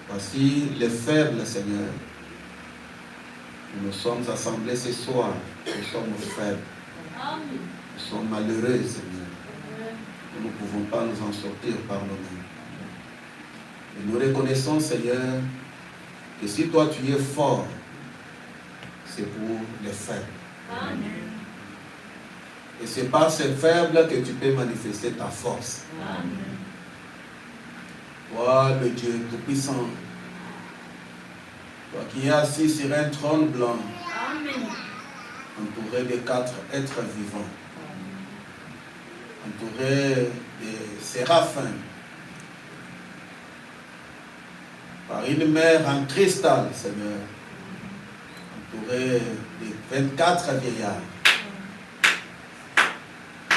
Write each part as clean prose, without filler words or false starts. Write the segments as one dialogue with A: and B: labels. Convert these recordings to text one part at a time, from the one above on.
A: Voici les faibles, Seigneur. Nous sommes assemblés ce soir. Nous sommes faibles. Nous sommes malheureux, Seigneur. Nous ne pouvons pas nous en sortir par nous-mêmes. Et nous reconnaissons, Seigneur, que si toi tu es fort, c'est pour les faibles. Amen. Et c'est par ces faibles que tu peux manifester ta force. Amen. Toi, le Dieu Tout-Puissant, toi qui es assis sur un trône blanc, amen, entouré de 4 êtres vivants, entouré de séraphins, par une mer en cristal, Seigneur, entouré de 24 vieillards,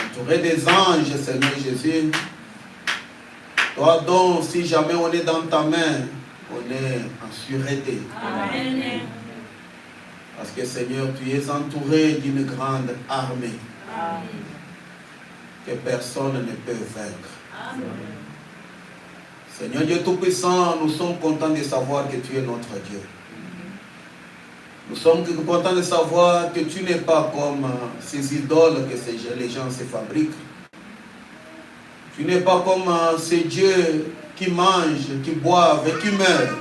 A: entouré des anges, Seigneur Jésus. Toi donc, si jamais on est dans ta main, on est en sûreté. Amen. Parce que Seigneur, tu es entouré d'une grande armée. Amen. Que personne ne peut vaincre. Amen. Seigneur Dieu Tout-Puissant, nous sommes contents de savoir que tu es notre Dieu. Nous sommes contents de savoir que tu n'es pas comme ces idoles que les gens se fabriquent. Tu n'es pas comme ces dieux qui mangent, qui boivent et qui meurent.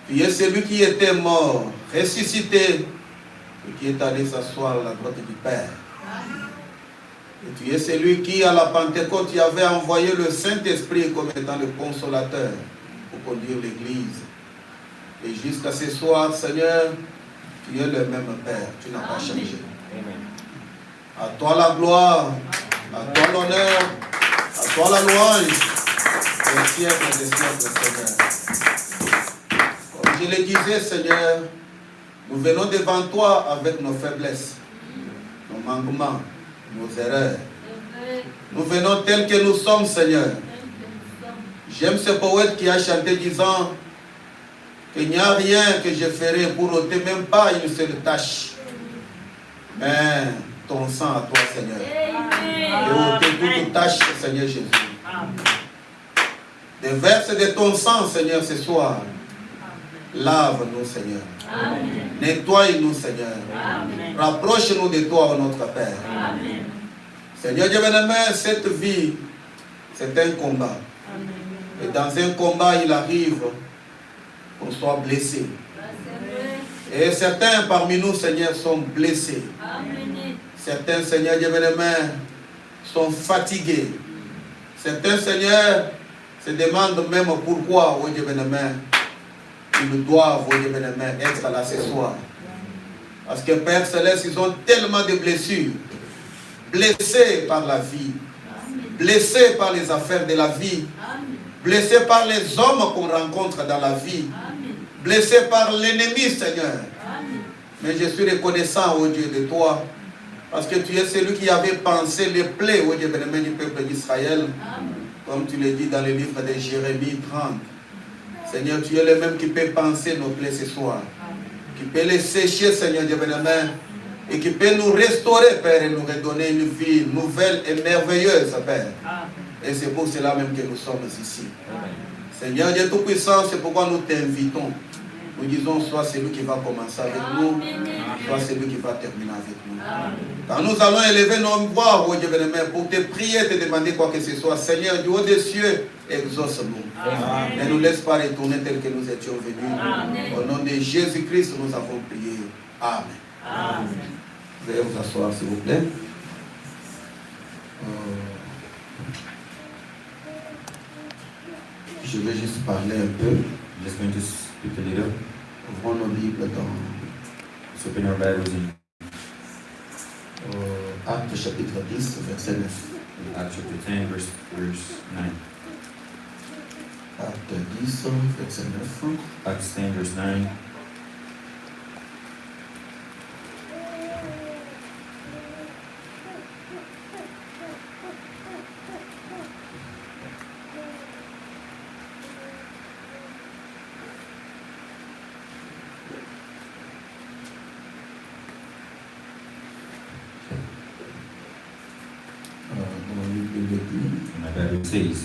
A: Tu es celui qui était mort, ressuscité, et qui est allé s'asseoir à la droite du Père. Et tu es celui qui, à la Pentecôte, y avait envoyé le Saint-Esprit comme étant le consolateur pour conduire l'Église. Et jusqu'à ce soir, Seigneur, tu es le même Père, tu n'as pas changé. Amen. À toi la gloire, à toi l'honneur, à toi la louange, au siècle des siècles, Seigneur. Comme je le disais, Seigneur, nous venons devant toi avec nos faiblesses, nos manquements, nos erreurs. Nous venons tels que nous sommes, Seigneur. J'aime ce poète qui a chanté disant qu'il n'y a rien que je ferai pour ôter même pas une seule tâche. Mais ton sang à toi, Seigneur. Et ôter toute tâche, Seigneur Jésus. Déverse de ton sang, Seigneur, ce soir. Lave-nous, Seigneur. Nettoie-nous, Seigneur. Rapproche-nous de toi, notre Père. Amen. Seigneur Dieu bien-aimé, cette vie, c'est un combat. Et dans un combat, il arrive qu'on soit blessé. Et certains parmi nous, Seigneur, sont blessés. Certains, Seigneur Dieu bien-aimé, sont fatigués. Certains, Seigneur, se demandent même pourquoi, oh Dieu bien-aimé, ils doivent, oh Dieu bien-aimé, être là ce soir. Parce que Père Céleste, ils ont tellement de blessures. Blessés par la vie. Blessés par les affaires de la vie. Blessés par les hommes qu'on rencontre dans la vie. Blessés par l'ennemi, Seigneur. Mais je suis reconnaissant, oh Dieu, de toi. Parce que tu es celui qui avait pensé les plaies, oh Dieu, bien-aimé du peuple d'Israël. Comme tu le dis dans le livre de Jérémie 30. Seigneur, tu es le même qui peut penser nos plaies ce soir. Qui peut les sécher, Seigneur Dieu bien-aimé, et qui peut nous restaurer, Père, et nous redonner une vie nouvelle et merveilleuse, Père. Et c'est pour cela même que nous sommes ici. Seigneur Dieu Tout-Puissant, c'est pourquoi nous t'invitons. Nous disons, soit celui qui va commencer avec nous, soit celui qui va terminer avec nous. Quand nous allons élever nos voix, oh Dieu bien-aimé, pour te prier, te demander quoi que ce soit, Seigneur, du haut des cieux, exauce-nous. Ne nous laisse pas retourner tel que nous étions venus. Au nom de Jésus-Christ, nous avons prié. Amen. Veuillez vous asseoir, s'il vous plaît. Je vais juste parler un peu.
B: Just going to speak a little.
A: Ouvrons nos Bibles dans
B: Let's open our Bibles in
A: Actes chapitre 10, verset 9.
B: Acts chapter 10, verse 9.
A: Actes 10, verset 9.
B: Acts 10, verse 9.
A: Dans la Bible dit,
B: My Bible says,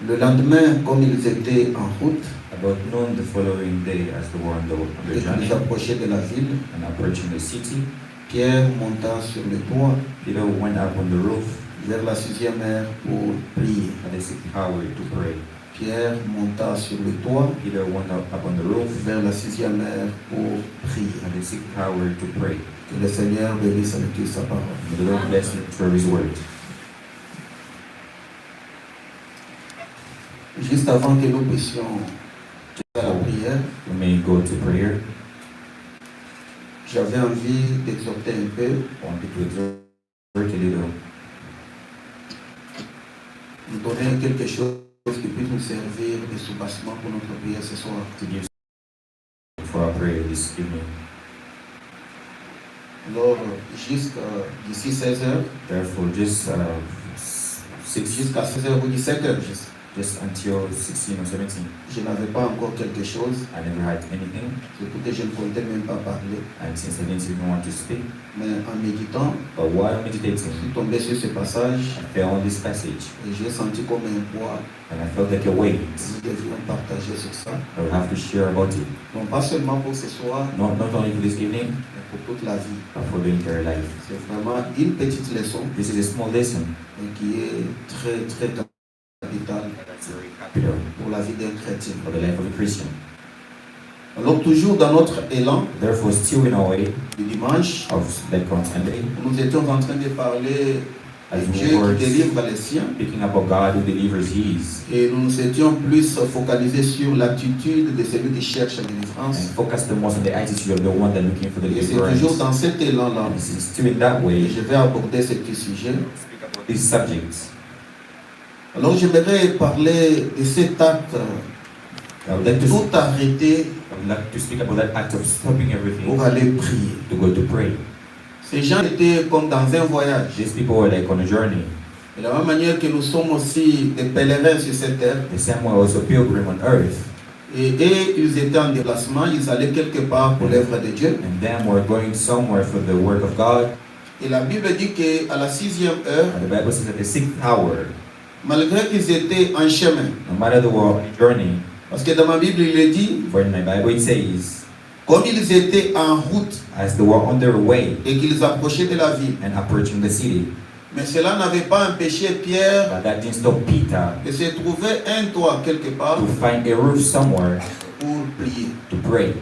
A: Le lendemain, comme ils étaient en route,
B: About noon the following day, as they were on
A: et
B: the journey
A: qu'ils approchaient de la ville,
B: and approaching the city,
A: Pierre monta sur le toit
B: Peter went up on the roof
A: vers la 6e heure pour prier.
B: at the sixth hour to pray.
A: Pierre monta sur le toit
B: Peter went up on the roof
A: vers la 6e heure pour prier.
B: at the sixth hour to pray.
A: Que le Seigneur bénisse avec sa parole.
B: May the Lord bless you for His word.
A: Juste avant que nous puissions à la prière,
B: We may go to prayer.
A: j'avais envie d'exhorter un peu,
B: I wanted to exhort a little,
A: nous donner quelque chose qui puisse nous servir de soubassement pour notre prière ce soir.
B: to give for our prayer this evening.
A: Alors, d'ici 16 heures,
B: Therefore, just
A: jusqu'à 16 heures ou 17 heures,
B: just until 16 or 17,
A: je n'avais pas encore quelque chose,
B: I never had anything,
A: surtout que je ne comptais même pas parler.
B: and since I didn't even want to speak,
A: Mais en méditant,
B: but while
A: je
B: meditating,
A: suis tombé sur ce passage
B: I fell on this passage,
A: et j'ai senti comme un poids.
B: and I felt like a weight.
A: Nous devrions partager sur ça.
B: I would have to share about it,
A: Non pas seulement pour ce soir,
B: not only for this evening,
A: mais pour toute la vie.
B: but for the entire life.
A: C'est vraiment une petite leçon
B: This is a small lesson
A: mais qui est très très capitale
B: that's very capital
A: pour la vie d'un chrétien.
B: for the life of a Christian.
A: Alors toujours dans notre élan
B: Therefore, still in our way
A: du dimanche,
B: of that on Sunday,
A: nous étions en train de parler
B: as
A: de
B: we
A: Dieu
B: were
A: qui délivre les siens
B: speaking about God who delivers His,
A: et nous nous étions plus focalisés sur l'attitude de celui qui cherche la
B: and
A: délivrance.
B: focus the most on the attitude of the one that looking for the
A: Et c'est toujours
B: deliverance.
A: dans cet élan-là
B: And it's still in that
A: que
B: way
A: je vais aborder ce petit sujet.
B: speak about these subjects.
A: Alors j'aimerais parler de cet acte
B: I would
A: de
B: like to,
A: tout arrêter
B: I would like to speak about that act of stopping everything
A: pour aller prier.
B: to go to pray.
A: Ces gens étaient comme dans un voyage.
B: These people were like on a journey.
A: De la même manière que nous sommes aussi des pèlerins sur cette terre.
B: The same way also pilgrim on earth,
A: Et ils étaient en déplacement, ils allaient quelque part pour l'œuvre de Dieu.
B: and them were going somewhere for the work of God.
A: Et la Bible dit qu'à la 6e heure,
B: And the Bible says at the sixth hour,
A: malgré qu'ils étaient en chemin,
B: no matter the journey,
A: parce que dans ma Bible il est dit,
B: for in my Bible it says,
A: comme ils étaient en route
B: as they were on their way
A: et qu'ils approchaient de la ville,
B: and approaching the city,
A: mais cela n'avait pas empêché Pierre
B: but that didn't stop Peter
A: de se trouver un toit quelque part
B: to find a roof somewhere
A: pour prier.
B: to pray.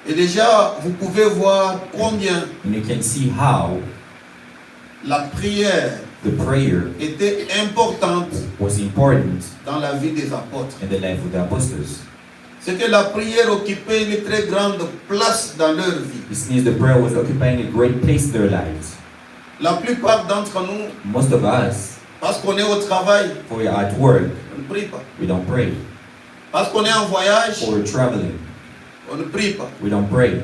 A: Et déjà, vous pouvez voir combien
B: And you can see how
A: la prière
B: the prayer
A: était importante
B: was important
A: dans la vie des apôtres.
B: in the life of the apostles.
A: C'est que la prière occupait une très grande place dans leur vie.
B: This means the prayer was occupying a great place in their lives.
A: La plupart d'entre nous,
B: Most of us,
A: parce qu'on est au travail,
B: for we are at work,
A: on ne prie pas.
B: we don't pray.
A: Parce qu'on est en voyage,
B: For we're traveling,
A: on ne prie pas.
B: we don't pray.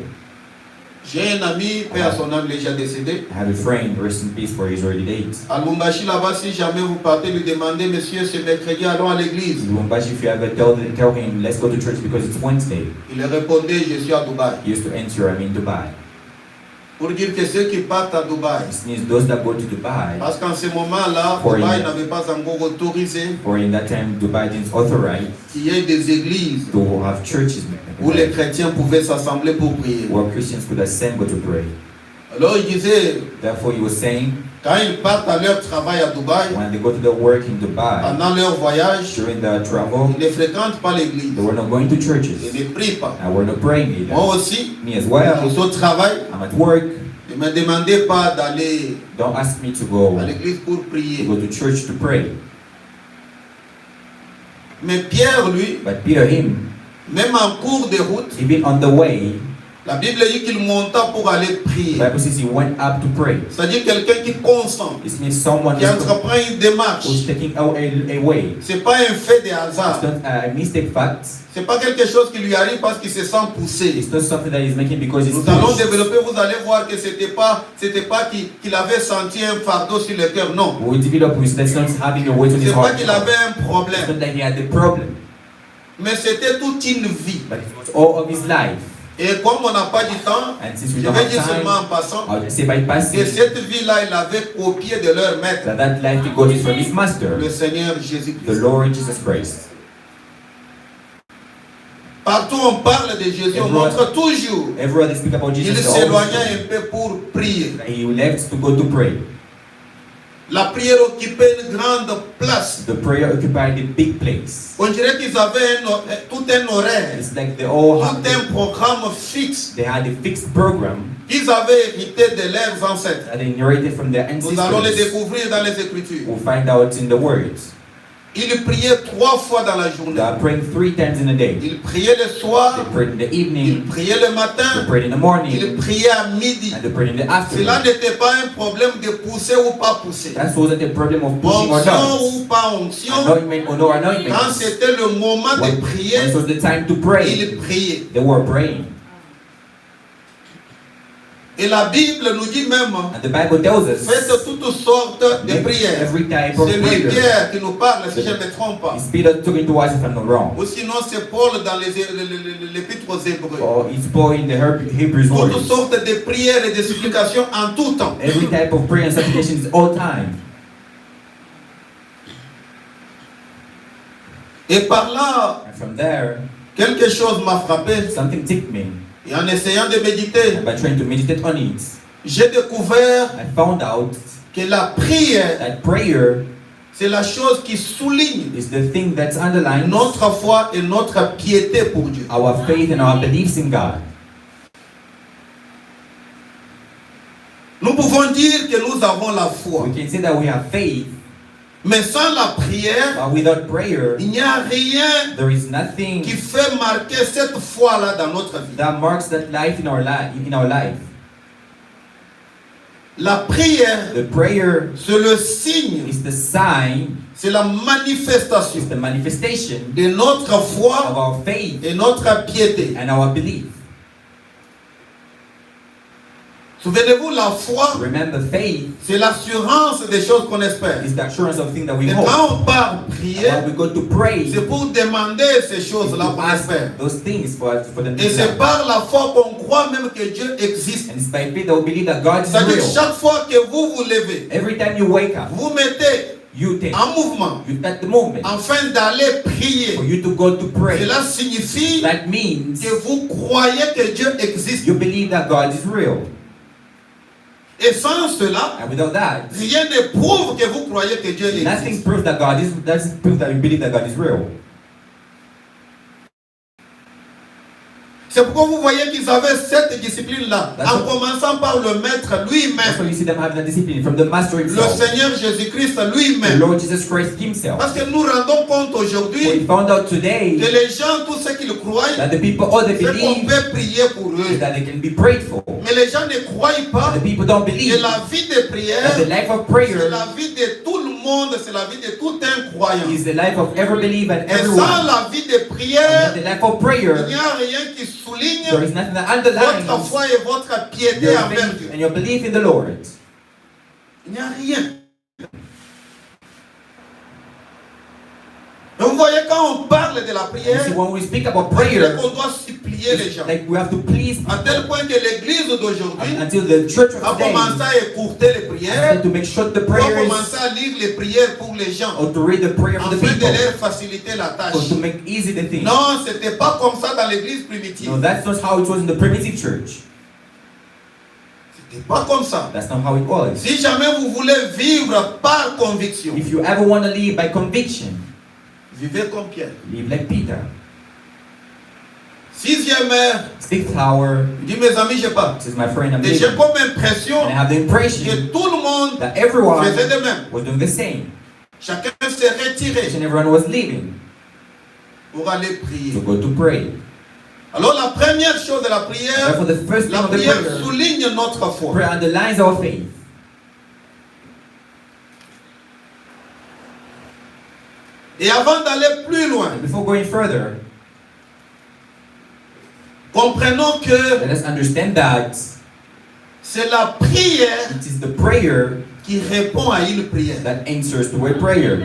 A: J'ai un ami, paix à son âme, déjà décédé.
B: I have a friend, rest in peace, for his already dead.
A: À Lubumbashi, là-bas, si jamais vous partez, lui demandez, monsieur, ce mercredi, allons à l'église.
B: In Lubumbashi, if you ever tell him, let's go to church because it's Wednesday,
A: Il répondait, je suis à Dubaï.
B: he used to answer, I'm in Dubai.
A: Pour dire que ceux qui partent à Dubaï,
B: This means those that go to Dubai,
A: parce qu'en ce moment-là,
B: For
A: Dubaï
B: in-
A: n'avait pas encore autorisé
B: or in that time, Dubai didn't authorize
A: qu'il y ait des églises
B: to have churches
A: où les chrétiens pouvaient s'assembler pour prier.
B: where Christians could assemble to pray.
A: Alors il disait,
B: Therefore, he was saying,
A: quand ils partent à leur travail à Dubaï,
B: when they go to the work in Dubai,
A: pendant leur voyage,
B: during the travel,
A: ils ne fréquentent pas l'église.
B: they were not going to
A: Ils
B: churches.
A: ne prient pas.
B: I were not praying either.
A: Moi aussi,
B: Me as
A: je
B: well.
A: suis au travail.
B: I'm at work.
A: Ne me demandez pas d'aller
B: Don't ask me to go
A: à l'église pour prier.
B: to church to pray.
A: Mais Pierre, lui,
B: But Peter, him,
A: même en cours de route,
B: even on the way,
A: la Bible dit qu'il monta pour aller
B: the
A: prier.
B: Bible says he went up to pray.
A: C'est-à-dire quelqu'un qui consent,
B: This means someone
A: qui entreprend une démarche.
B: who's taking a way.
A: C'est pas un fait de
B: It's
A: hasard.
B: not a mistake fact.
A: C'est pas quelque chose qui lui arrive parce qu'il se sent poussé.
B: It's not something that he's making because he's
A: Nous allons
B: pushed.
A: développer, vous allez voir que c'était pas qu'il avait senti un fardeau sur le cœur. Non.
B: We develop with that's not having a weight on his
A: C'est pas
B: heart.
A: qu'il avait un
B: It's
A: problème.
B: not that he had a problem,
A: Mais c'était toute une vie.
B: but it was all of his life.
A: Et comme on n'a pas du temps,
B: And since we
A: je
B: don't
A: vais
B: have
A: dire seulement en
B: time,
A: passant
B: I'll just say by
A: que
B: passing
A: cette vie-là, il avait copié de leur maître,
B: that life he got is from his master,
A: le Seigneur
B: the
A: Jésus-Christ.
B: Lord Jesus Christ.
A: Partout on parle de Jésus, on montre toujours.
B: Everywhere they speak about
A: Il
B: Jesus, they
A: s'éloignait
B: always
A: un peu pour prier.
B: say he left to go to pray.
A: La prière occupait une grande place.
B: The prayer occupied a big place.
A: On dirait qu'ils avaient tout un horaire,
B: It's like they all
A: tout
B: have
A: un programme fixe
B: they had a fixed program
A: qu'ils avaient hérité de leurs ancêtres.
B: that they inherited from their
A: Nous allons les
B: ancestors.
A: découvrir dans les Écritures.
B: We'll find out in the words.
A: Ils priaient 3 fois dans la
B: They
A: journée.
B: are praying 3 times in a day.
A: Ils priaient le soir,
B: They prayed in the
A: ils
B: evening,
A: priaient le
B: they
A: matin,
B: prayed in the
A: ils
B: morning,
A: priaient à midi.
B: and they prayed in the
A: Cela
B: afternoon.
A: n'était pas un problème de pousser ou pas pousser.
B: That wasn't a problem of pushing or
A: Onction
B: not.
A: ou pas onction.
B: Anointment or no
A: Quand
B: anointment.
A: c'était le moment de
B: When
A: prier,
B: it was the time to pray,
A: ils priaient.
B: they were praying.
A: Et la Bible nous dit même,
B: And the Bible tells us
A: faites toutes sortes de
B: make
A: prières.
B: every type of
A: C'est lui
B: prayer.
A: Pierre qui nous parle, si je ne me trompe pas.
B: It's Peter talking to us if I'm not wrong.
A: Ou sinon c'est Paul dans l'épître aux Hébreux.
B: Or it's Paul in the Hebrews
A: Toutes
B: words.
A: sortes de prières et de supplications en tout temps.
B: Every type of prayer and supplication is all time.
A: Et par là,
B: And from there,
A: quelque chose m'a frappé.
B: something ticked me.
A: Et en essayant de méditer,
B: And by trying to meditate on it,
A: j'ai découvert
B: I found out
A: que la prière,
B: that prayer
A: c'est la chose qui souligne
B: is the thing that underlines
A: notre foi et notre piété pour Dieu.
B: our faith and our beliefs in God.
A: Nous pouvons dire que nous avons la foi.
B: We can say that we have faith,
A: Mais sans la prière,
B: but without prayer,
A: il n'y a rien
B: there is nothing
A: qui fait marquer cette foi-là dans notre vie.
B: that marks that life in our life.
A: La prière,
B: The prayer
A: c'est le signe,
B: is the sign,
A: c'est la manifestation
B: is the manifestation
A: de notre
B: of
A: foi
B: our faith
A: et notre piété.
B: and our belief.
A: Souvenez-vous, la foi,
B: Remember, faith
A: c'est l'assurance des choses qu'on espère.
B: is the assurance of things that we
A: Et
B: hope.
A: quand on part
B: And
A: prier,
B: when we go to pray,
A: c'est pour demander ces choses-là
B: to
A: qu'on
B: ask
A: espère.
B: those things for them to
A: Et c'est
B: happen.
A: par la foi qu'on croit même que Dieu existe.
B: And it's by faith that we believe that God is
A: C'est-à-dire
B: real.
A: chaque fois que vous vous levez,
B: Every time you wake up,
A: vous mettez
B: you take
A: en mouvement
B: at the moment
A: afin d'aller prier.
B: for you to go to pray.
A: Cela signifie
B: That means
A: que vous croyez que Dieu existe.
B: you believe that God is real.
A: Et sans cela,
B: And without that,
A: rien ne prouve que vous croyez que Dieu
B: nothing
A: existe.
B: proves that God is, doesn't prove that you believe that God is real.
A: C'est pourquoi vous voyez qu'ils avaient cette discipline-là,
B: That's
A: en
B: what-
A: commençant par le Maître
B: That's
A: lui-même,
B: why you see them having that discipline from the Master
A: le
B: himself,
A: Seigneur Jésus-Christ
B: the
A: lui-même.
B: Lord Jesus Christ himself.
A: Parce que nous rendons compte
B: We
A: aujourd'hui
B: found out
A: que
B: today
A: les gens, tous ceux qui le croient,
B: that the people, all they
A: c'est qu'on
B: believe
A: peut prier pour
B: is
A: eux.
B: that they can be prayed for.
A: Mais les gens ne croient pas
B: The people don't
A: que
B: believe
A: la vie de
B: that
A: prière,
B: the life of
A: c'est
B: prayer
A: la vie de tout le monde, c'est la vie de tout un croyant.
B: is the life of every believer and
A: Et sans
B: everyone.
A: la vie de
B: And
A: prière,
B: the life of
A: il
B: prayer,
A: n'y a rien qui souligne
B: there is nothing that underlines
A: votre foi et votre piété
B: your
A: envers
B: faith
A: Dieu.
B: and your belief in the Lord.
A: Il n'y a rien. Donc vous voyez, quand on parle de la
B: You
A: prière,
B: see, when we speak about
A: on dirait
B: prayer,
A: qu'on doit supplier les gens.
B: like we have to please
A: À tel point que l'église d'aujourd'hui
B: until the church
A: a
B: of today
A: commencé à écourter les prières,
B: has to make short the
A: a
B: prayers
A: commencé à lire les prières pour les gens,
B: or to read the prayer for the
A: afin de
B: people
A: leur faciliter la tâche.
B: or to make easy the thing.
A: Non, c'était pas comme ça dans l'église primitive.
B: No, that's not how it was in the primitive church.
A: C'était pas comme ça.
B: That's not how it was.
A: Si jamais vous voulez vivre par conviction,
B: If you ever want to live by conviction,
A: vivez comme Pierre.
B: live like Peter.
A: 6e heure,
B: 6th hour,
A: je dis mes amis, je parle.
B: this is my friend, I'm
A: Et j'ai
B: leaving.
A: comme impression
B: And I have the impression
A: que tout le monde
B: that everyone
A: faisait de même.
B: was doing the same.
A: Chacun s'est retiré
B: Each and everyone was leaving
A: pour aller prier.
B: to go to pray.
A: Alors la première chose de la prière,
B: Therefore, the first thing
A: la
B: of the
A: prière
B: prayer,
A: souligne notre foi.
B: prayer underlines our faith.
A: Et avant d'aller plus loin,
B: And before going further,
A: comprenons que
B: let us understand that
A: c'est la prière
B: it is the prayer
A: qui répond à une prière.
B: that answers to a prayer.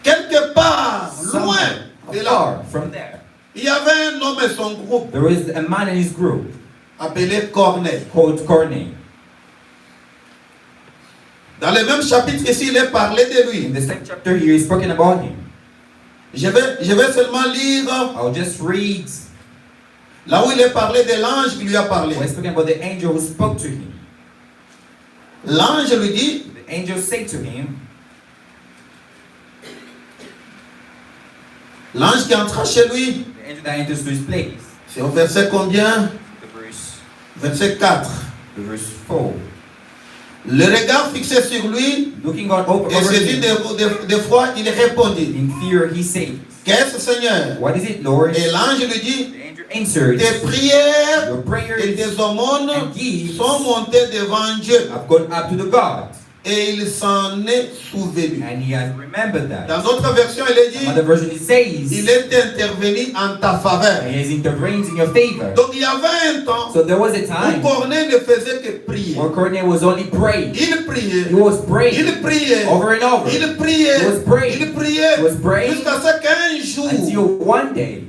A: Quelque part, loin
B: Somewhere
A: de là,
B: far from there,
A: Il y avait un homme et son groupe
B: There was a man in his group
A: appelé Corneille.
B: called Corneille.
A: Dans le même chapitre ici, il est parlé de
B: In
A: lui.
B: the same chapter here, he's spoken about him.
A: Je vais seulement lire
B: I'll just read
A: là où il est parlé de l'ange qui lui a parlé.
B: when speaking about the angel who spoke to him.
A: L'ange lui dit,
B: The angel said to him,
A: l'ange qui entra chez lui,
B: the angel that enters to his place.
A: c'est au verset combien? Verset 4.
B: The verse 4.
A: Le regard fixé sur lui
B: Looking over
A: et saisi
B: him,
A: de foi, il répondit,
B: in fear he said,
A: qu'est-ce Seigneur?
B: What is it, Lord?
A: Et l'ange lui dit,
B: The angel answered,
A: tes prières
B: Your
A: et
B: prayers
A: tes aumônes
B: and gifts
A: sont montées devant Dieu.
B: have gone up to the God,
A: Et il s'en est souvenu.
B: and he has remembered that.
A: Dans d'autres versions, il est dit,
B: Another version it
A: il
B: says,
A: est intervenu en ta faveur.
B: he has intervened in your favor.
A: Donc il y avait un temps
B: So there was a
A: où
B: time
A: Corneille ne faisait que prier.
B: where Corneille was only praying.
A: Il priait.
B: He was praying
A: Il priait.
B: over and over.
A: Il priait.
B: He was praying.
A: Il priait.
B: He was praying
A: Jusqu'à ce qu'un jour,
B: until one day,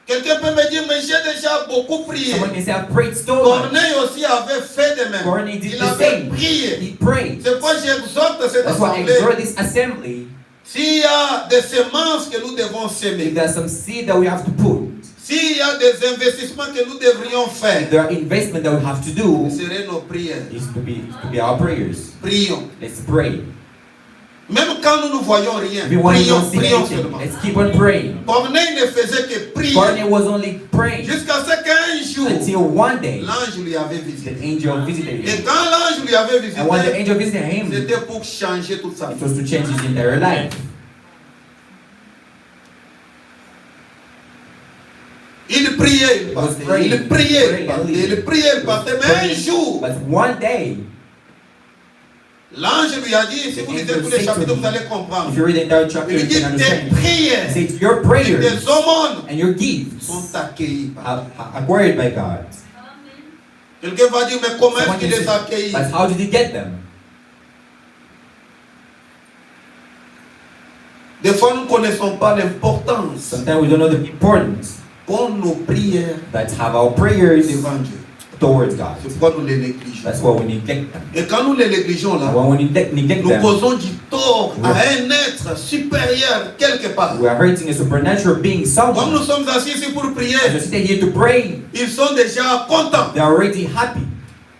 A: quelqu'un peut me dire, mais j'ai déjà beaucoup prié.
B: someone can say, I've prayed so much.
A: Corneille aussi avait fait de même.
B: Corneille did
A: Il
B: the
A: avait
B: same.
A: prié.
B: He prayed.
A: C'est pourquoi j'exhorte cette
B: That's why I
A: assemblée.
B: exhort this assembly.
A: S'il y a des semences que nous devons
B: If
A: semer,
B: there's some seed that we have to put,
A: s'il y a des investissements que nous devrions
B: if
A: faire,
B: there are investment that we have to
A: ce
B: do,
A: seraient nos prières.
B: is to be our prayers.
A: Prions.
B: Let's pray.
A: Même quand nous ne voyons rien,
B: Even when we
A: prions,
B: don't see
A: prions
B: anything,
A: seulement.
B: let's keep on praying.
A: Corneille ne faisait que prier
B: Corneille was only praying
A: jusqu'à ce qu'un jour,
B: until one day
A: l'ange lui avait
B: the
A: visité.
B: angel visited
A: Et
B: him.
A: quand l'ange lui avait
B: And when the
A: visité,
B: angel visited him,
A: c'était pour changer toute sa
B: it
A: vie.
B: was to change his entire life.
A: Il priait, il partait, il priait, il partait, il priait, il partait. Mais un jour,
B: But one day,
A: l'ange lui a dit, si vous lisez tous les chapitres, vous allez comprendre.
B: if you read the entire chapter,
A: Il
B: you
A: dit,
B: can
A: tes
B: understand. He
A: prières
B: says, your
A: et
B: prayers
A: tes aumônes
B: and your gifts
A: sont accueillis par
B: are acquired by God.
A: Quelqu'un va dire, mais comment est-ce
B: Someone
A: qu'il
B: can
A: les
B: say,
A: a accueillis?
B: but how did he get them?
A: Des fois, nous ne connaissons pas l'importance
B: Sometimes we don't know the importance
A: qu'ont nos prières
B: that have our prayers
A: devant Dieu.
B: towards God.
A: C'est pourquoi nous les négligeons.
B: That's why we neglect them.
A: Et quand nous les négligeons là,
B: And when we neglect
A: nous
B: them,
A: causons du tort à un être supérieur quelque part.
B: we are hurting a supernatural being
A: Comme
B: somewhere.
A: nous sommes assis ici pour prier,
B: As we sit here to pray,
A: ils sont déjà contents
B: they are already happy.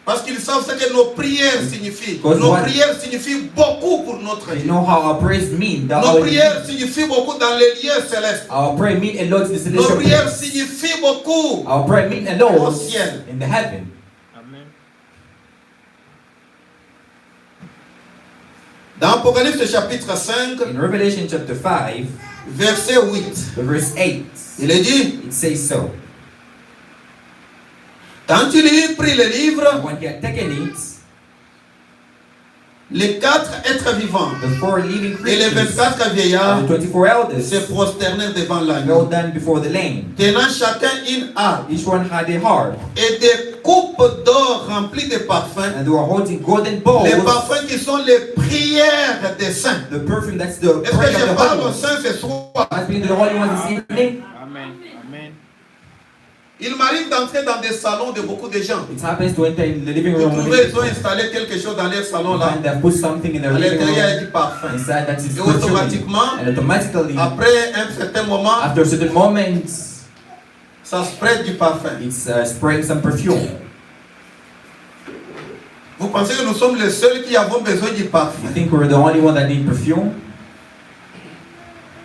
A: parce qu'ils savent ce que nos prières signifient.
B: Because
A: Nos
B: what-
A: prières signifient beaucoup pour notre
B: They
A: vie.
B: know how our prayers mean. That
A: Nos
B: our,
A: prières signifient beaucoup dans les lieux célestes.
B: our prayer mean a lot in the
A: Nos
B: celestial
A: prières
B: place.
A: signifient beaucoup.
B: Our prayer mean a
A: Au
B: lot
A: ciel.
B: in the heaven.
A: Dans Apocalypse chapitre 5,
B: In Revelation chapter 5,
A: verset 8,
B: the verse 8,
A: il est dit,
B: it says so.
A: quand il eut pris le livre,
B: When he had taken it,
A: les 4 êtres vivants
B: the 4 living
A: et les
B: creatures
A: 24
B: and
A: vieillards
B: the 24
A: se
B: elders
A: prosternèrent devant
B: fell
A: l'agneau,
B: down before the Lamb.
A: tenant chacun une harpe
B: Each one had a harp,
A: et des coupes d'or remplies de parfums,
B: and they were holding golden bowls.
A: les parfums qui sont les prières des saints.
B: The perfume, that's the
A: Est-ce que
B: prayer
A: je
B: of the
A: parle
B: Holy
A: aux
B: One.
A: saints ce soir?
B: Has been to the Holy One this evening.
A: Il m'arrive d'entrer dans des salons de beaucoup de gens.
B: It happens to enter in the living
A: Vous
B: room of
A: trouvez, ils ont
B: the
A: installé quelque chose dans leur salon là.
B: and they've put something in their
A: À
B: living
A: l'intérieur, il y a
B: room.
A: du parfum.
B: Inside that is
A: Et
B: perfume.
A: automatiquement,
B: And automatically,
A: après un certain moment,
B: after certain moments,
A: ça spread du parfum.
B: it's spraying some perfume.
A: Vous pensez que nous sommes les seuls qui avons besoin du
B: You
A: parfum?
B: think we're the only one that need perfume?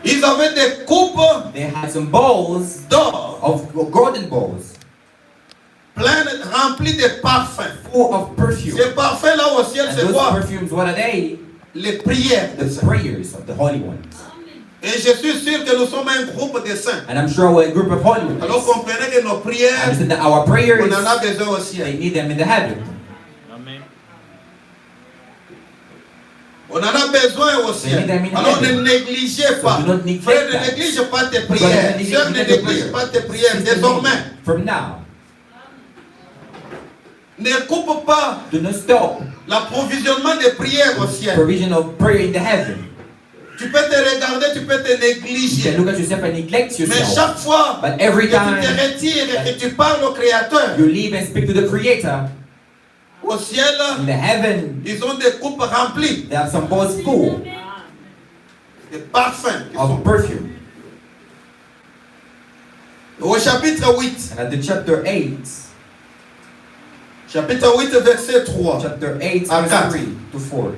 A: Ils avaient des coupes
B: They had some bowls
A: d'or
B: of golden bowls
A: pleines, remplies de parfums.
B: full of perfume.
A: Ces parfums là au ciel,
B: And
A: c'est
B: those
A: quoi?
B: perfumes, what are they?
A: Les prières
B: The
A: des saints.
B: prayers of the holy ones.
A: Et je suis sûr que nous sommes un groupe de saints.
B: And I'm sure we're a group of holy ones.
A: Alors comprenez que nos prières,
B: Understand that our prayers,
A: on en a besoin au
B: they
A: ciel.
B: need them in the heaven.
A: On en a besoin au ciel. Alors ne négligez pas.
B: So do not neglect
A: Frère, ne
B: that.
A: néglige pas tes
B: Brother,
A: prières.
B: neglect
A: Sœur, ne
B: your
A: néglige
B: prayer.
A: pas tes prières.
B: Sister,
A: Désormais,
B: from now,
A: ne coupe pas
B: do not stop
A: l'approvisionnement des prières au ciel.
B: provision of prayer in the heaven.
A: Tu peux te regarder, tu peux te
B: You
A: négliger.
B: can look at yourself and neglect
A: Mais
B: yourself.
A: chaque fois
B: But
A: que
B: every
A: tu te
B: time
A: retires et que tu parles au Créateur,
B: you leave and speak to the Creator,
A: au ciel,
B: in the heaven,
A: ils ont des coupes remplies
B: they have some bowls full
A: de parfums.
B: of perfume.
A: Au chapitre 8,
B: And at the chapter 8,
A: chapitre 8, verset 3,
B: chapter 8,
A: Ah,
B: verse 3 to 4,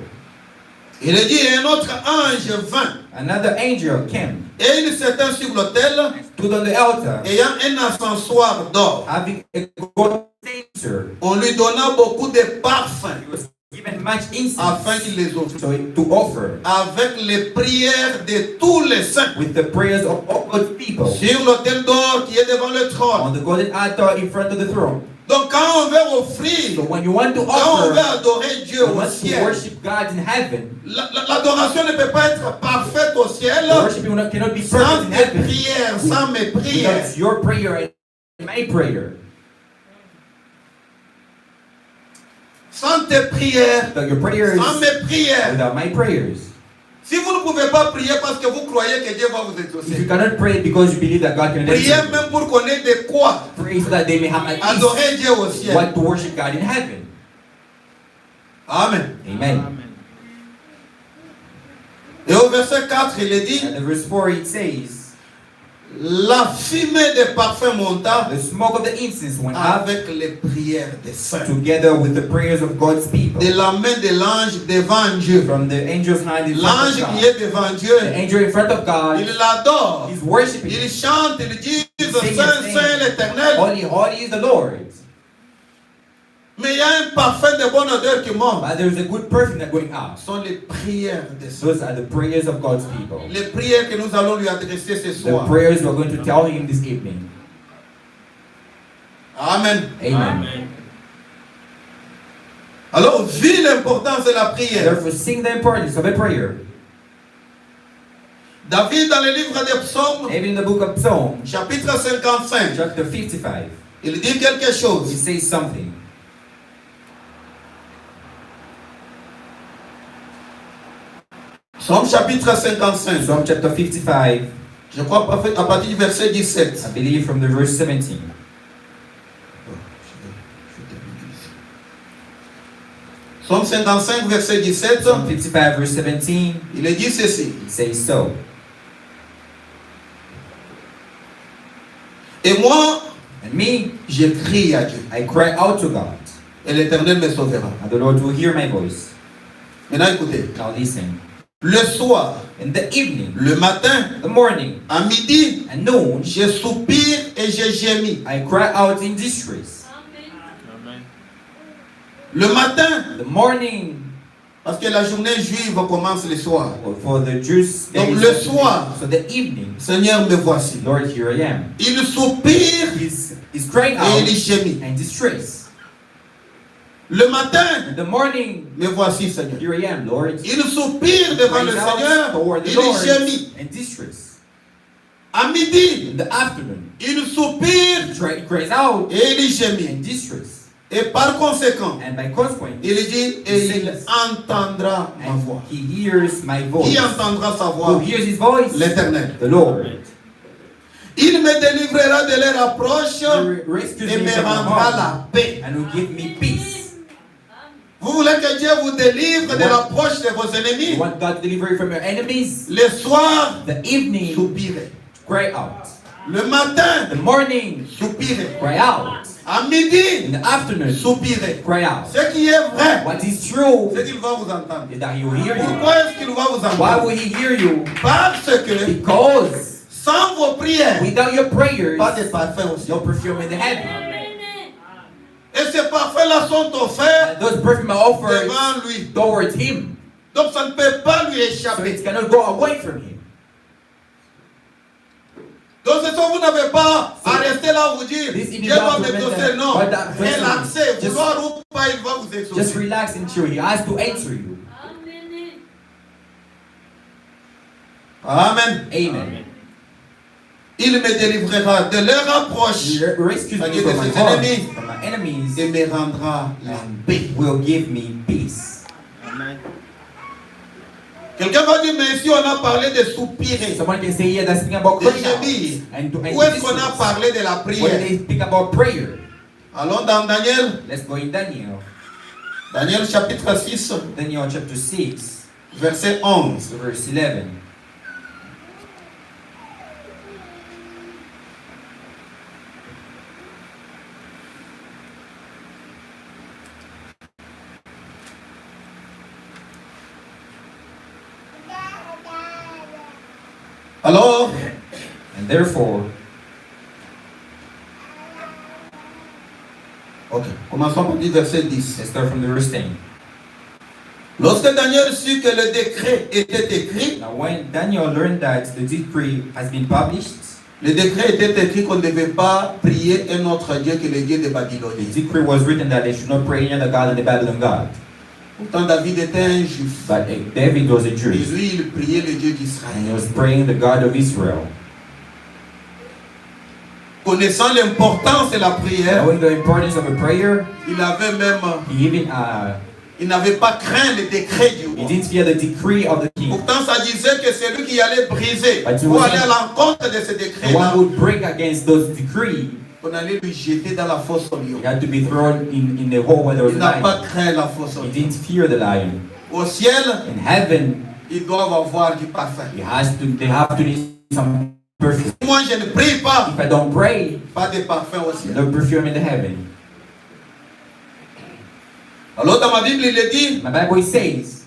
A: il est dit, et un autre ange vint,
B: another angel came,
A: et il s'étend sur l'autel,
B: stood on the altar,
A: ayant un encensoir d'or.
B: having a gold censer.
A: On lui donna beaucoup de parfums,
B: He was given much incense,
A: afin qu'il les offre,
B: to offer,
A: avec les prières de tous les saints,
B: with the prayers of all God's people,
A: sur l'autel d'or qui est devant le trône.
B: on the golden altar in front of the throne.
A: Donc quand on veut offrir,
B: So when you want to
A: quand on veut
B: offer,
A: adorer Dieu
B: you
A: au
B: want to
A: ciel,
B: worship God in heaven.
A: l'adoration ne peut pas être parfaite au ciel
B: The worship cannot be
A: sans
B: perfect in
A: tes
B: heaven
A: prières, sans mes prières.
B: without your prayer and my prayer.
A: Sans tes prières,
B: Without your prayers,
A: sans mes prières.
B: without my prayers.
A: Si vous ne pouvez pas prier parce que vous croyez que Dieu va vous
B: If you
A: exaucer,
B: cannot pray because you believe that God can
A: priez
B: answer,
A: même pour qu'on ait de quoi
B: pray so that they may have at least
A: adorer Dieu au ciel.
B: what to worship God in heaven.
A: Amen.
B: Amen.
A: Et au verset 4, il est dit,
B: And in verse 4 it says,
A: la fumée des parfums monta
B: the smoke of the incense went up
A: avec les prières des saints.
B: together with the prayers of God's people.
A: De la main de l'ange devant Dieu.
B: From the angel's hand in front
A: L'ange
B: of
A: qui
B: God.
A: est devant Dieu,
B: The angel in front of God,
A: il l'adore.
B: he's worshiping.
A: Il chante, il dit,
B: Sing
A: Saint,
B: and
A: Saint
B: sing.
A: l'Éternel.
B: Holy, holy is the Lord.
A: Mais il y a un parfum de bonne odeur qui monte.
B: But there's a good perfume that's going out.
A: Ce sont les prières des saints.
B: Those are the prayers of God's people.
A: Les prières que nous allons lui adresser ce
B: The
A: soir.
B: prayers we're going to tell him this evening.
A: Amen.
B: Amen.
A: Alors, vu l'importance de la prière,
B: Therefore, sing the importance of a prayer.
A: David, dans le livre des psaumes,
B: Even in the book of Psalms,
A: chapitre 55,
B: chapter 55,
A: il dit quelque
B: he
A: chose.
B: says something.
A: Psaume chapitre 55,
B: Psalm chapter 55,
A: je crois à partir du verset 17.
B: I believe from the verse 17.
A: Psaume 55, verset 17,
B: Psalm 55, verse 17,
A: il est dit ceci.
B: it says so.
A: Et moi,
B: And me,
A: je crie à Dieu,
B: I cry out to God,
A: et l'Éternel me sauvera.
B: and the Lord will hear my voice.
A: Maintenant, écoutez.
B: Now listen.
A: Le soir,
B: In the evening,
A: le matin,
B: the morning,
A: à midi,
B: and noon,
A: je soupire et je gémis.
B: I cry out in distress.
A: Le matin,
B: The morning,
A: parce que la journée juive commence le soir.
B: for the Jews,
A: Donc,
B: there is
A: le
B: Saturday.
A: soir.
B: So the evening,
A: Seigneur, me voici.
B: Lord, here I am.
A: Il soupire
B: He's crying
A: et
B: out
A: il gémit.
B: in distress.
A: Le matin,
B: In the morning,
A: me voici, Seigneur.
B: here I am, Lord.
A: Il soupire devant le
B: Cries out
A: Seigneur,
B: toward the
A: il
B: Lord
A: gémit.
B: in distress.
A: À midi,
B: In the afternoon,
A: il soupire
B: he cries out
A: et il gémit.
B: in distress.
A: Et par conséquent,
B: And by consequence,
A: il dit, et il entendra ma voix.
B: and he hears my voice.
A: Qui entendra sa
B: Who
A: voix?
B: hears his voice?
A: L'Éternel.
B: The Lord.
A: Il me délivrera de leur approche
B: He rescues
A: et
B: me
A: me
B: from
A: rendra
B: harm
A: la paix.
B: and will give me peace.
A: Vous voulez que Dieu vous délivre de l'approche de vos
B: You
A: ennemis?
B: want God to deliver you from your enemies?
A: Le soir,
B: The evening,
A: soupirez.
B: cry out.
A: Le matin,
B: The morning,
A: soupirez.
B: cry out.
A: À midi,
B: In the afternoon,
A: soupirez.
B: cry out.
A: Ce qui est vrai,
B: What is true
A: c'est qu'il va vous entendre.
B: is that he will hear you.
A: Pourquoi est-ce qu'il va vous
B: Why
A: entendre?
B: will he hear you?
A: Parce que
B: Because
A: sans vos prières,
B: without your prayers,
A: pas de parfum aussi.
B: no perfume in the heaven.
A: Et ces parfums-là sont offerts
B: And those perfume are offered
A: devant lui.
B: towards him.
A: Donc ça ne peut pas lui
B: So
A: échapper.
B: it cannot go away from him.
A: Donc c'est ça, vous n'avez pas à rester là où vous dire,
B: This
A: Dieu va m'exaucer. Non.
B: But that-
A: Relaxez,
B: just-
A: vouloir ou pas, il va vous
B: Just
A: exaucer.
B: relax and chill. He has to answer you.
A: Amen.
B: Amen.
A: Il me délivrera de leur approche
B: He rescues me
A: C'est-à-dire
B: from
A: de
B: my
A: ses
B: harm,
A: ennemis.
B: from my enemies,
A: et me rendra la
B: and
A: paix.
B: will give me peace.
A: Quelqu'un va dire, mais ici on a parlé de soupirer,
B: Someone can say, yeah, that's speaking about
A: de
B: crying
A: gémir.
B: out. And
A: Où est-ce qu'on a parlé de la
B: when
A: prière?
B: they speak about prayer,
A: Allons dans Daniel.
B: let's go in Daniel.
A: Daniel chapitre 6,
B: Daniel chapter 6,
A: verset 11.
B: verse 11.
A: Alors,
B: And therefore,
A: ok, commençons par du verset 10.
B: let's start from the verse 10.
A: Lorsque Daniel sut que le décret était écrit,
B: Now, when Daniel learned that the decree has been published,
A: le décret était écrit qu'on ne devait pas prier un autre Dieu que le Dieu de
B: the
A: Babylone.
B: decree was written that they should not pray any other god than the Babylon god.
A: Pourtant, David était un juif.
B: But David was a
A: Et
B: Jew,
A: lui, il priait le Dieu
B: and he
A: d'Israël.
B: was praying the God of Israel.
A: Connaissant l'importance de la prière,
B: Knowing the importance of a prayer,
A: il avait même,
B: he even
A: il n'avait pas craint le décret du
B: he
A: roi.
B: didn't fear the decree of the king.
A: Pourtant, ça disait que c'est lui qui allait briser
B: But he
A: ou
B: was
A: aller à l'encontre de ce
B: The one
A: décret-là.
B: who would break against those decrees,
A: On allait lui jeter dans la fosse au lion.
B: he had to be thrown in the hole where there was
A: Il
B: a
A: n'a pas
B: lion.
A: craint la fosse au
B: He
A: lion.
B: didn't fear the lion.
A: Au ciel,
B: In heaven,
A: ils doivent avoir du parfum.
B: they have to need some perfume.
A: Moi, je ne prie pas,
B: If I don't pray,
A: pas de parfum au ciel.
B: no perfume in the heaven.
A: Alors, dans ma Bible, il est dit,
B: My Bible says,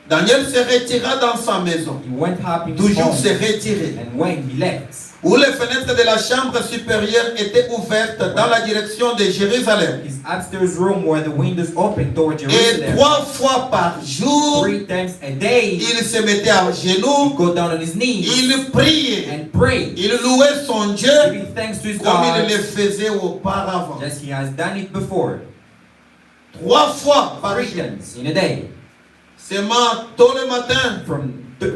A: Daniel se retira dans sa maison.
B: he went up in his
A: Toujours se
B: home,
A: retirer.
B: and when he left,
A: Où les fenêtres de la chambre supérieure étaient ouvertes dans la direction de Jérusalem.
B: his upstairs room where the windows opened toward
A: Et
B: Jerusalem,
A: 3 fois par jour,
B: 3 times a day,
A: il se mettait à
B: he
A: genoux,
B: go down on his knees
A: il priait,
B: and pray,
A: il louait son Dieu
B: giving thanks to his
A: comme il
B: God,
A: le faisait auparavant.
B: as he has done it before.
A: 3 fois par
B: 3
A: jour.
B: times in a day,
A: Seulement tôt le matin,
B: from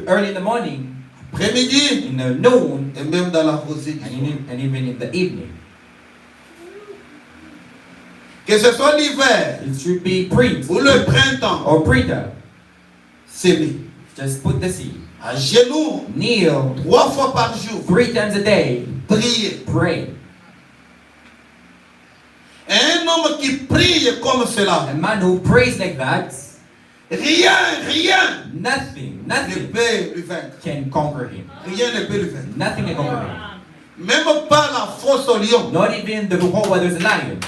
B: early in the morning,
A: après-midi
B: in the noon,
A: et même dans la rosée du jour.
B: and even in the evening.
A: Que ce soit l'hiver
B: It should be print
A: ou le printemps,
B: or printer.
A: s'aimer.
B: Just put the seed.
A: À genoux,
B: Kneel
A: 3 fois par jour,
B: 3 times a day.
A: prier.
B: Pray.
A: Un homme qui prie comme cela,
B: A man who prays like that,
A: rien
B: nothing
A: ne peut lui vaincre.
B: can conquer him.
A: Rien ne peut lui vaincre.
B: Nothing can conquer him.
A: Même pas la fosse au lion.
B: Not even the hole where there's a lion.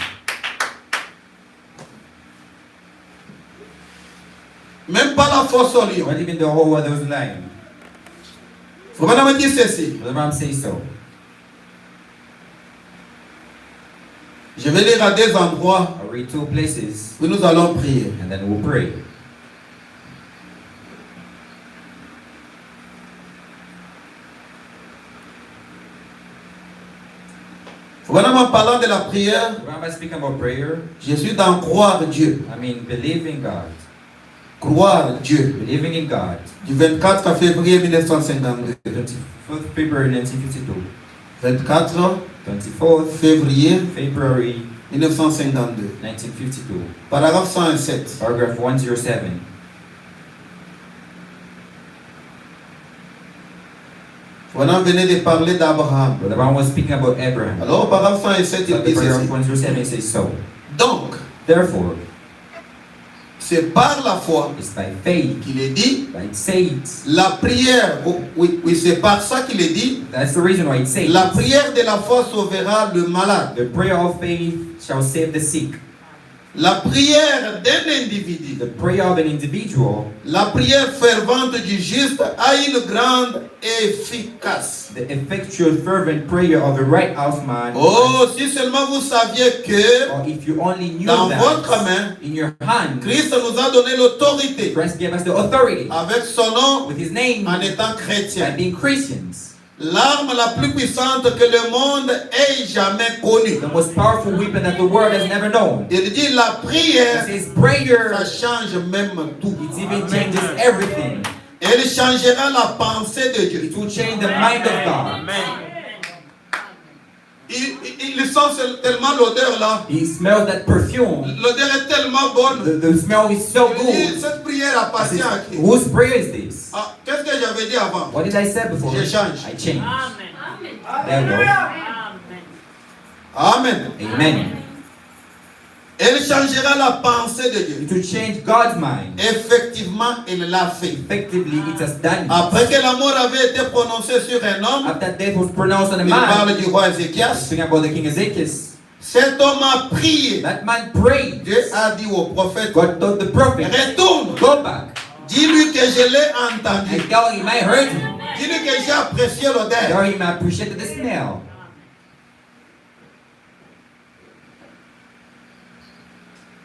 A: Même pas la fosse au lion.
B: Not even the hole where there's a lion.
A: Faut vraiment dire ceci.
B: Brother Ram says so.
A: Je vais lire à 2 endroits,
B: I'll read 2 places
A: puis nous allons prier.
B: and then we'll pray.
A: Voilà, en parlant de la prière,
B: When I speak about prayer,
A: je suis dans croire Dieu.
B: I mean believing God.
A: Croire Dieu.
B: Believing in God.
A: Du 24 février 1952.
B: 24th February 1952.
A: 24
B: 24th
A: février
B: February
A: 1952.
B: 1952.
A: Paragraphe 107.
B: Paragraph 107.
A: Voilà, on venait de parler d'Abraham.
B: Brother Ram was speaking about Abraham.
A: Alors, au paragraphe 107, il
B: But the
A: dit
B: paragraph
A: ceci.
B: 107 says so.
A: Donc,
B: Therefore,
A: c'est par la foi
B: it's by faith,
A: qu'il est dit.
B: by faith.
A: La prière, oui, c'est par ça qu'il est dit.
B: That's the reason why it says,
A: La prière de la foi sauvera le malade.
B: the prayer of faith shall save the sick.
A: La prière d'un individu,
B: The prayer of an individual,
A: la prière fervente du juste a une grande efficace.
B: the effectual fervent prayer of the righteous man.
A: Oh, si seulement vous saviez que
B: Or if you only knew
A: dans votre
B: that
A: main,
B: in your hand,
A: Christ nous a donné l'autorité
B: Christ gave us the authority
A: avec son nom
B: with his name
A: en étant
B: by
A: chrétien.
B: being Christians.
A: L'arme la plus puissante que le monde ait jamais connue.
B: The most powerful weapon that the world has never known.
A: Il dit la
B: It
A: prière,
B: says prayer,
A: ça change même tout.
B: it even changes everything.
A: Elle changera la pensée de Dieu.
B: It will change the mind of God.
A: il sent tellement l'odeur là.
B: He smells that perfume.
A: L'odeur est tellement bonne.
B: The smell is so
A: Il dit,
B: good.
A: cette prière appartient à qui?
B: Whose prayer is this?
A: Ah, qu'est-ce que j'avais dit avant?
B: What did I say before?
A: Je change.
B: I changed.
C: Amen.
B: There we go.
A: Amen.
B: Amen.
A: Elle changera la pensée de Dieu.
B: It will change God's mind.
A: Effectivement, il l'a fait.
B: Effectively, it has done it.
A: Après que la mort avait été prononcée sur un homme,
B: After death was pronounced on a
A: il parle
B: man,
A: du roi Ézéchias,
B: speaking about the king Ezekiel,
A: cet homme a prié.
B: that man prayed.
A: Dieu a dit au prophète,
B: God told the prophet,
A: retourne,
B: go back
A: dis-lui que je l'ai entendu.
B: and tell him I heard him.
A: Dis-lui que j'ai apprécié l'odeur.
B: Tell him I appreciated the smell.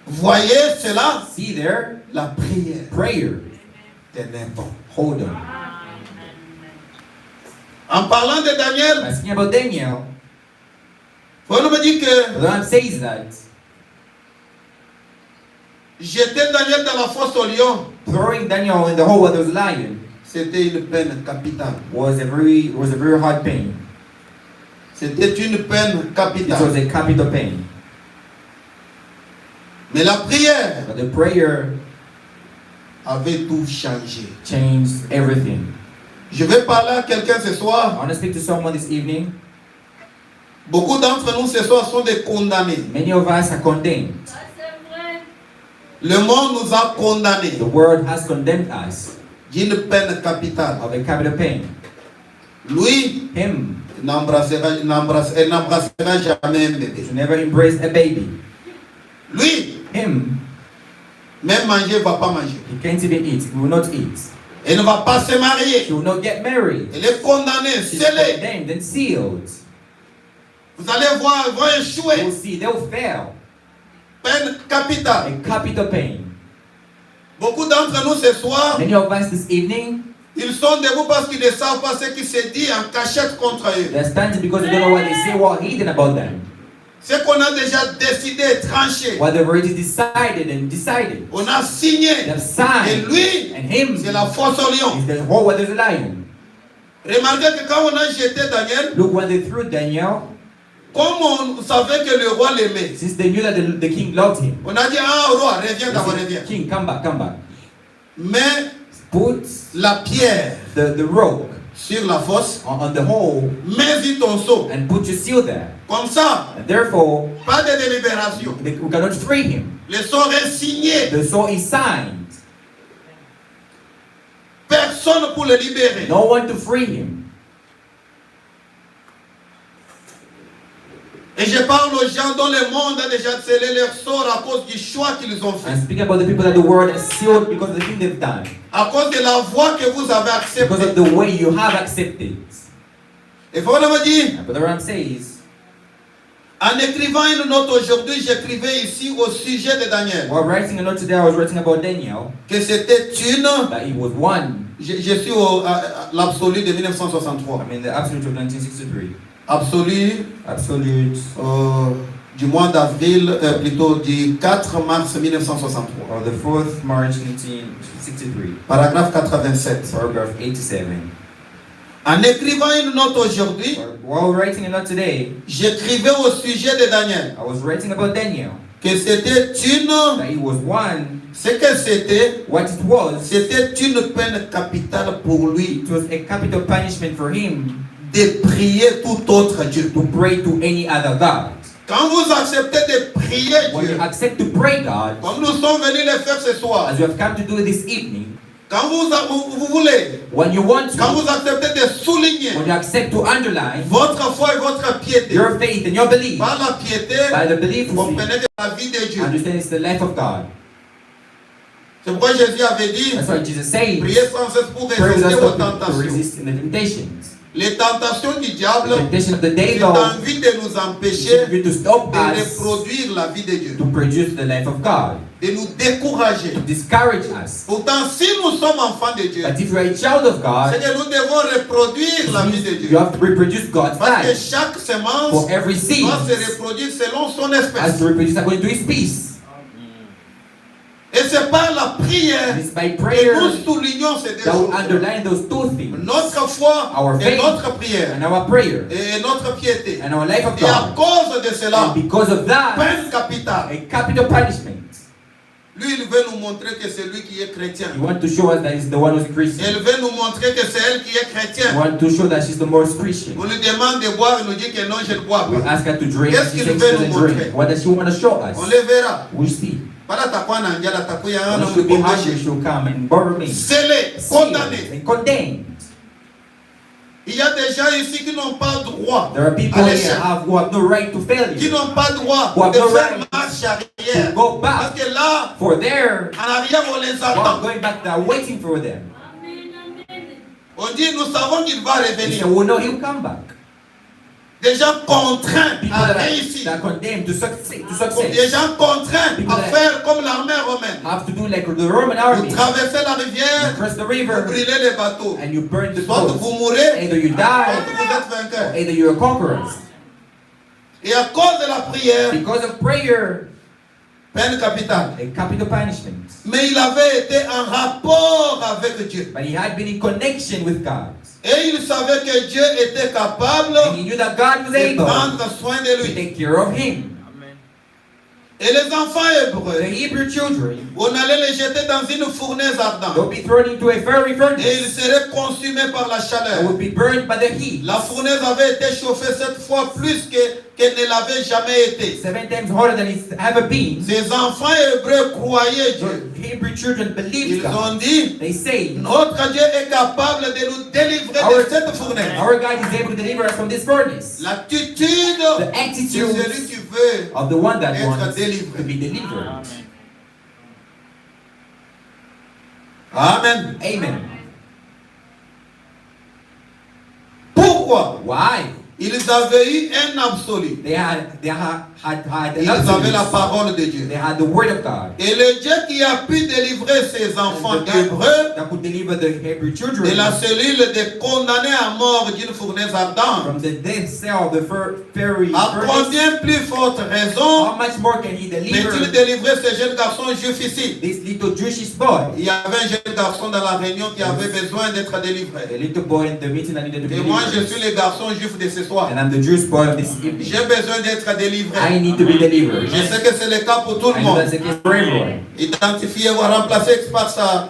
A: Voyez cela,
B: See there,
A: la prière
B: prayer.
A: de n'importe.
B: Hold on.
A: En parlant de Daniel,
B: I'm speaking about Daniel.
A: Paul me dit que
B: The Lamb says that
A: jeter Daniel dans la fosse au lion,
B: throwing Daniel in the hole where there was a lion
A: c'était une peine capitale.
B: was a very hard pain.
A: C'était une peine
B: It was
A: capitale.
B: a capital pain.
A: Mais la prière
B: But the prayer
A: avait tout changé.
B: changed everything.
A: Je vais parler à quelqu'un ce
B: I
A: soir.
B: want to speak to someone this evening.
A: Beaucoup d'entre nous ce soir sont des condamnés.
B: Many of us are condemned.
A: Le monde nous a condamnés
B: The world has condemned us
A: d'une peine capitale.
B: of a capital pain.
A: Lui,
B: Him
A: il n'embrassera jamais un bébé.
B: to never embrace a baby.
A: Lui,
B: Him,
A: même manger, il ne va pas manger.
B: he can't even eat. He will not eat.
A: Il ne va pas se marier.
B: He will not get married.
A: Il est condamné,
B: He's
A: scellé.
B: condemned and sealed.
A: Vous allez voir, ils vont
B: They
A: échouer.
B: will see. They will fail.
A: Peine capitale.
B: A capital pain.
A: Beaucoup d'entre nous ce soir,
B: Many of us this evening,
A: ils sont debout parce qu'ils ne savent pas ce qui se dit en cachette contre eux.
B: they're standing because they don't know what they say, what hidden about them.
A: Ce qu'on a déjà décidé et tranché.
B: What they've already decided and decided.
A: On a signé.
B: They've
A: Et
B: signed.
A: lui,
B: And him
A: c'est la force au lion.
B: is the hole where there's a lion.
A: Remarquez que quand on a jeté Daniel,
B: Look when they threw Daniel,
A: comme on savait que le roi l'aimait,
B: since they knew that the king loved him.
A: on a dit, ah roi, reviens
B: They
A: d'abord,
B: said,
A: reviens.
B: King, come back, come back.
A: Mais
B: Put
A: la pierre
B: the rope
A: sur la fosse,
B: on the hole
A: mets-y ton seau.
B: and put your seal there.
A: Comme ça,
B: And therefore,
A: pas de délibération.
B: we cannot free him.
A: Le sort est signé.
B: The soul is signed.
A: Personne pour le libérer.
B: No one to free him.
A: Et je parle aux gens dont le monde a déjà scellé leur sort à cause du choix qu'ils ont fait.
B: I'm speaking about the people that the world has sealed because of the thing they've done.
A: À cause de la voie que vous avez
B: Because of
A: acceptée.
B: the way you have accepted.
A: Et voilà me dit,
B: And Brother Ram says,
A: en écrivant une note aujourd'hui, j'écrivais ici au sujet de Daniel.
B: while writing a note today, I was writing about Daniel,
A: Que c'était une,
B: that he was one.
A: je suis à l'absolu de 1963.
B: I mean, the absolute of 1963.
A: Absolu
B: Absolute,
A: du mois d'avril, plutôt du 4 mars 1963.
B: or the 4th March 1963.
A: Paragraphe 87.
B: Paragraph 87.
A: En écrivant une note aujourd'hui,
B: While writing a note today,
A: j'écrivais au sujet de Daniel
B: I was writing about Daniel,
A: que c'était une,
B: that he was one.
A: ce que c'était,
B: What it was
A: une peine capitale pour lui
B: it was a capital punishment for him
A: de prier tout autre Dieu.
B: to pray to any other God.
A: Quand vous acceptez de prier
B: When
A: Dieu,
B: you accept to pray God,
A: comme nous sommes venus le faire ce soir,
B: as you have come to do this evening,
A: quand vous voulez,
B: when you want
A: quand
B: to,
A: vous acceptez de souligner
B: when you accept to underline
A: votre foi et votre piété,
B: your faith and your belief,
A: par la piété,
B: by the belief
A: vous
B: you see,
A: comprenez que la vie de Dieu.
B: understand it's the life of God.
A: C'est pourquoi Jésus avait dit,
B: That's why Jesus says,
A: priez sans cesse pour
B: pray
A: résister aux
B: without stopping to
A: tentations.
B: resist in the temptations.
A: Les tentations du diable,
B: The temptation of the
A: c'est
B: devil
A: envie de nous
B: is
A: empêcher
B: to stop
A: de
B: us
A: reproduire la vie de Dieu,
B: to produce the life of God,
A: de nous décourager.
B: to discourage us.
A: Pourtant, si nous sommes enfants de Dieu,
B: But if you are a child of
A: c'est
B: God,
A: que nous devons reproduire la vie de
B: you
A: Dieu.
B: have to reproduce God's
A: Parce que
B: life.
A: chaque semence
B: For every seed
A: doit se reproduire selon son
B: has
A: espèce.
B: to reproduce according to his peace.
A: Et c'est par la prière
B: It's by
A: que
B: prayer
A: nous soulignons ces deux
B: that we
A: choses.
B: underline those two things.
A: Notre foi
B: Our
A: et
B: faith
A: notre prière
B: and our prayer
A: et notre piété.
B: and our life of
A: Et à
B: God.
A: cause de cela,
B: And because of that,
A: peine capitale.
B: a capital punishment.
A: Lui, il veut nous montrer que c'est lui qui est chrétien.
B: You want to show us that he's the one who's Christian.
A: Elle veut nous montrer que c'est elle qui est
B: You
A: chrétienne.
B: want to show that she's the most Christian.
A: On lui demande de boire, il nous dit que non, je ne bois
B: We
A: pas.
B: ask her to drink.
A: Qu'est-ce
B: She
A: qu'il
B: says
A: veut
B: she
A: nous
B: doesn't
A: montrer?
B: drink. What does she want to show us?
A: On le verra.
B: We see.
A: Voilà, takuwa na njala, takuya
B: When
A: ana
B: she'll be hungry,
A: mubongoshi.
B: she'll come and borrow me.
A: Scellé, condamné.
B: Sealed and condemned.
A: Il y a des gens ici qui n'ont pas droit
B: There are people
A: à
B: here
A: l'échec,
B: who have no right to
A: qui
B: failure.
A: n'ont pas droit
B: Who have
A: de
B: no
A: faire
B: right
A: marche arrière.
B: to go
A: Parce
B: back.
A: que là,
B: For there,
A: en arrière, on les
B: while
A: attend.
B: going back, they're waiting for them.
A: On dit, nous savons qu'il va
B: They say,
A: revenir.
B: well, no, he'll come back.
A: Des gens contraints
B: People
A: à
B: that
A: réussir.
B: are condemned to succeed,
A: Des gens contraints
B: People
A: à
B: that-
A: faire comme l'armée romaine.
B: have to do like the Roman
A: Vous
B: army.
A: traversez la
B: You
A: rivière,
B: cross the
A: vous
B: river
A: brûlez les bateaux.
B: and you burn the
A: Soit
B: boat.
A: vous mourrez,
B: Either you
A: soit
B: die,
A: vous êtes vainqueur.
B: either you're conquerors.
A: Et à cause de la prière,
B: Because of prayer,
A: peine capitale.
B: a capital punishment.
A: Mais il avait été en rapport avec Dieu.
B: But he had been in connection with God.
A: Et il savait que Dieu était capable
B: And he knew that God was
A: de
B: able
A: prendre soin de
B: to
A: lui.
B: take care of him.
A: Et les enfants
B: The
A: hébreux,
B: Hebrew children,
A: on allait les jeter dans une fournaise
B: they'll
A: ardente.
B: be thrown into a fiery
A: Et ils
B: furnace
A: seraient consumés par la
B: that
A: chaleur.
B: would be burned by the heat.
A: La fournaise avait été chauffée 7 fois plus qu'elle ne l'avait jamais été.
B: 7 times harder than it's ever been.
A: Ces enfants hébreux croyaient Dieu.
B: The Hebrew children believed
A: Ils
B: God.
A: ont dit,
B: They say,
A: notre Dieu est capable de nous délivrer
B: Our-
A: de cette fournaise.
B: our God is able to deliver us from this furnace.
A: L'attitude
B: The
A: de
B: attitude
A: celui qui veut
B: of the one that
A: être
B: wants
A: délivré.
B: to be delivered.
A: Amen.
B: Amen.
A: Pourquoi?
B: Why?
A: Ils avaient eu un absolu.
B: They had
A: Ils avaient la
B: an
A: parole de Dieu.
B: They had the word of God.
A: Et le Dieu qui a pu délivrer ses enfants
B: And the God
A: hébreux
B: that could deliver the Hebrew children
A: de la cellule des condamnés à mort d'une fournaise ardente.
B: from the death cell of the fiery
A: À
B: furnace.
A: combien plus forte raison
B: How much more can he
A: peut-il
B: deliver
A: délivrer ces jeunes garçons juifs ici?
B: this little Jewish boy?
A: Il y avait un jeune garçon dans la réunion qui avait besoin d'être délivré.
B: The little boy in the meeting that needed to be
A: Et moi, je
B: delivered.
A: suis le garçon juif de ce soir.
B: And I'm the Jewish boy of this evening.
A: J'ai besoin d'être délivré.
B: I need to be delivered.
A: Je sais que c'est le cas pour tout le
B: I know
A: monde.
B: that's the case for everyone.
A: Identifiez ou remplacez X par sa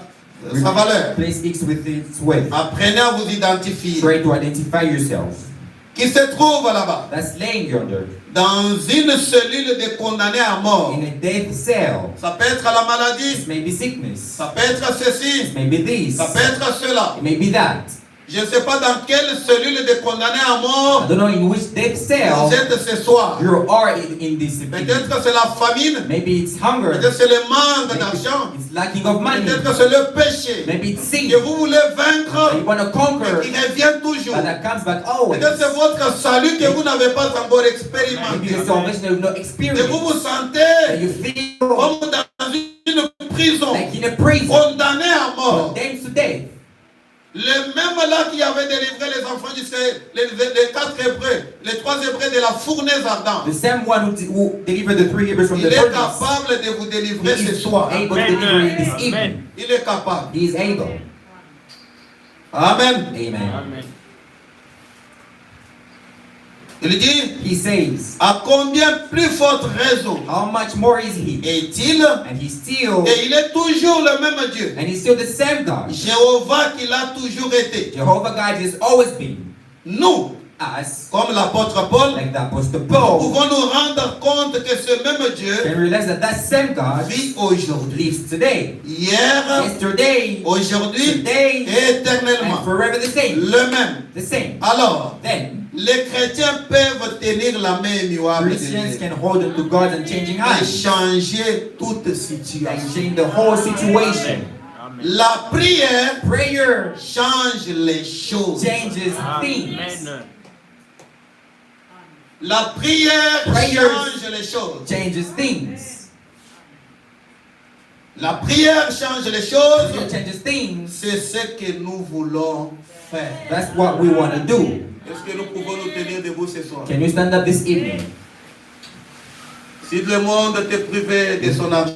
A: valeur.
B: Place X with its weight.
A: Apprenez à vous identifier.
B: Try to identify yourself.
A: Qui se trouve là-bas?
B: That's laying yonder
A: Dans une cellule de condamnés à mort.
B: in a death cell.
A: Ça peut être la maladie.
B: This may be sickness.
A: Ça peut être ceci.
B: This may be this.
A: Ça peut être cela.
B: It may be that.
A: Je ne sais pas dans quelle cellule de condamnés à
B: I
A: mort
B: don't know in which death cell
A: vous êtes ce soir.
B: you are in this.
A: Peut-être que c'est la famine.
B: Maybe it's hunger.
A: Peut-être que c'est le manque
B: Maybe
A: d'argent.
B: it's lacking of money.
A: Peut-être que c'est le péché
B: Maybe it's sin
A: que vous voulez vaincre
B: that you want to
A: et
B: conquer,
A: qui revient toujours.
B: but that comes back always.
A: Peut-être que c'est votre salut que vous n'avez pas encore
B: Maybe
A: expérimenté.
B: your salvation that you've not
A: Et
B: experienced.
A: vous vous
B: That
A: sentez
B: you feel
A: comme dans une prison,
B: like in a prison,
A: condamné à mort.
B: condemned to death.
A: Le même là qui avait délivré les enfants d'Israël, les 4 Hébreux, les 3 Hébreux de la fournaise ardente,
B: The same one who delivered the 3 Hebrews from
A: il
B: the
A: est
B: furnace.
A: capable de vous
B: He
A: délivrer ce
B: is
A: soir.
B: able to deliver you this evening.
A: Il est capable.
B: He is able.
A: Amen.
B: Amen.
A: Il dit,
B: He says,
A: à combien plus forte raison
B: how much more is he?
A: est-il?
B: And he's still,
A: Et il est toujours le même Dieu.
B: and he's still the same God.
A: Jéhovah qu'il a toujours été.
B: Jehovah God has always been.
A: Nous,
B: Us,
A: comme l'apôtre Paul,
B: like the Apostle
A: nous
B: Paul,
A: pouvons nous rendre compte que ce même Dieu
B: can realize that that same God
A: vit aujourd'hui,
B: lives today,
A: hier,
B: yesterday,
A: aujourd'hui
B: today,
A: et éternellement.
B: and forever the same.
A: Le même.
B: The same.
A: Alors,
B: Then,
A: les chrétiens peuvent tenir la main immuable de
B: Christians
A: Dieu
B: can hold on to God's unchanging
A: et
B: hand
A: changer toute
B: and
A: situation.
B: change the whole situation.
A: La prière
B: Prayer
A: change les choses.
B: changes things.
A: La prière
B: Prayers
A: change les choses.
B: Changes things.
A: La prière change les
B: Prayer
A: choses.
B: changes things.
A: C'est ce que nous voulons faire.
B: That's what we want to do.
A: Est-ce que nous pouvons nous tenir debout ce soir?
B: Can you stand up this evening?
A: Si le monde te privait de son argent,